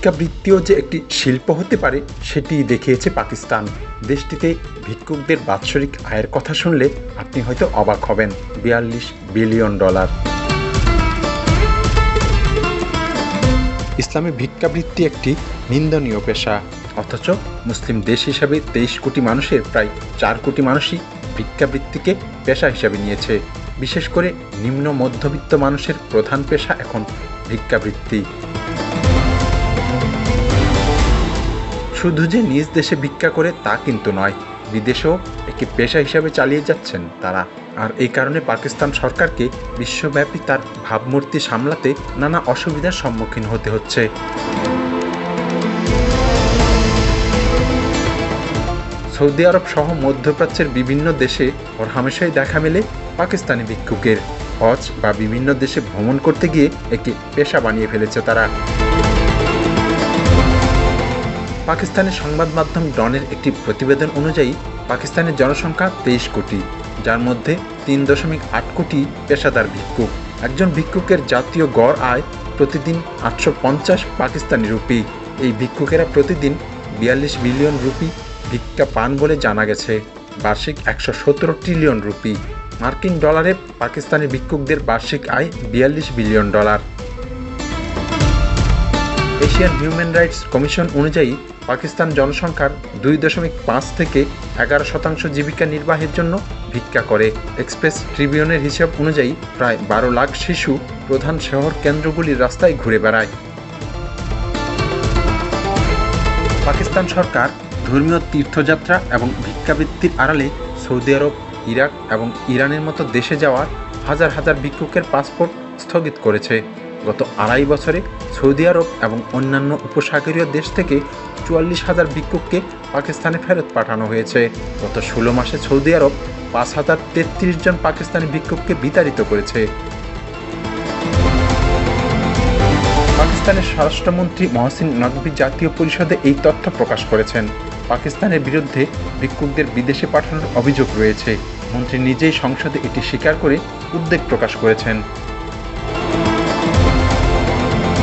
ভিক্ষাবৃত্তিও যে একটি শিল্প হতে পারে সেটি দেখিয়েছে পাকিস্তান। দেশটিতে ভিক্ষুকদের বাৎসরিক আয়ের কথা শুনলে আপনি হয়তো অবাক হবেন। $42 বিলিয়ন। ইসলামে ভিক্ষাবৃত্তি একটি নিন্দনীয় পেশা, অথচ মুসলিম দেশ হিসাবে 23 কোটি মানুষের প্রায় 4 কোটি মানুষই ভিক্ষাবৃত্তিকে পেশা হিসাবে নিয়েছে। বিশেষ করে নিম্ন মধ্যবিত্ত মানুষের প্রধান পেশা এখন ভিক্ষাবৃত্তি। শুধু যে নিজ দেশে ভিক্ষা করে তা কিন্তু নয়, বিদেশেও একে পেশা হিসাবে চালিয়ে যাচ্ছেন তারা। আর এই কারণে পাকিস্তান সরকারকে বিশ্বব্যাপী তার ভাবমূর্তি সামলাতে নানা অসুবিধার সম্মুখীন হতে হচ্ছে। সৌদি আরব সহ মধ্যপ্রাচ্যের বিভিন্ন দেশে হরহামেশাই দেখা মেলে পাকিস্তানি ভিক্ষুকের। হজ বা বিভিন্ন দেশে ভ্রমণ করতে গিয়ে একে পেশা বানিয়ে ফেলেছে তারা। পাকিস্তানের সংবাদ মাধ্যম ডনের একটি প্রতিবেদন অনুযায়ী পাকিস্তানের জনসংখ্যা 23 কোটি, যার মধ্যে 3.8 কোটি পেশাদার ভিক্ষুক। একজন ভিক্ষুকের জাতীয় গড় আয় প্রতিদিন 850 পাকিস্তানি রুপি। এই ভিক্ষুকেরা প্রতিদিন 42 বিলিয়ন রুপি ভিক্ষা পান বলে জানা গেছে। বার্ষিক 117 ট্রিলিয়ন রুপি। মার্কিন ডলারে পাকিস্তানি ভিক্ষুকদের বার্ষিক আয় $42 billion. Asian human rights commission অনুযায়ী পাকিস্তান জনসংখ্যার 2.5 থেকে 11% জীবিকা নির্বাহের জন্য ভিক্ষা করে। এক্সপ্রেস ট্রিবিউনের হিসাব অনুযায়ী প্রায় 12 লাখ শিশু প্রধান শহর কেন্দ্রগুলির রাস্তায় ঘুরে বেড়ায়। পাকিস্তান সরকার ধর্মীয় তীর্থযাত্রা এবং ভিক্ষাবৃত্তির আড়ালে সৌদি আরব, ইরাক এবং ইরানের মতো দেশে যাওয়ার হাজার হাজার ভিক্ষুকের পাসপোর্ট স্থগিত করেছে। গত 2.5 বছরে সৌদি আরব এবং অন্যান্য উপসাগরীয় দেশ থেকে 44,000 ভিক্ষুককে পাকিস্তানে ফেরত পাঠানো হয়েছে। গত 16 মাসে সৌদি আরব 5,033 জন পাকিস্তানি ভিক্ষুককে বিতাড়িত করেছে। পাকিস্তানের স্বরাষ্ট্রমন্ত্রী মহসিন নকভি জাতীয় পরিষদে এই তথ্য প্রকাশ করেছেন। পাকিস্তানের বিরুদ্ধে ভিক্ষুকদের বিদেশে পাঠানোর অভিযোগ রয়েছে। মন্ত্রী নিজেই সংসদে এটি স্বীকার করে উদ্বেগ প্রকাশ করেছেন।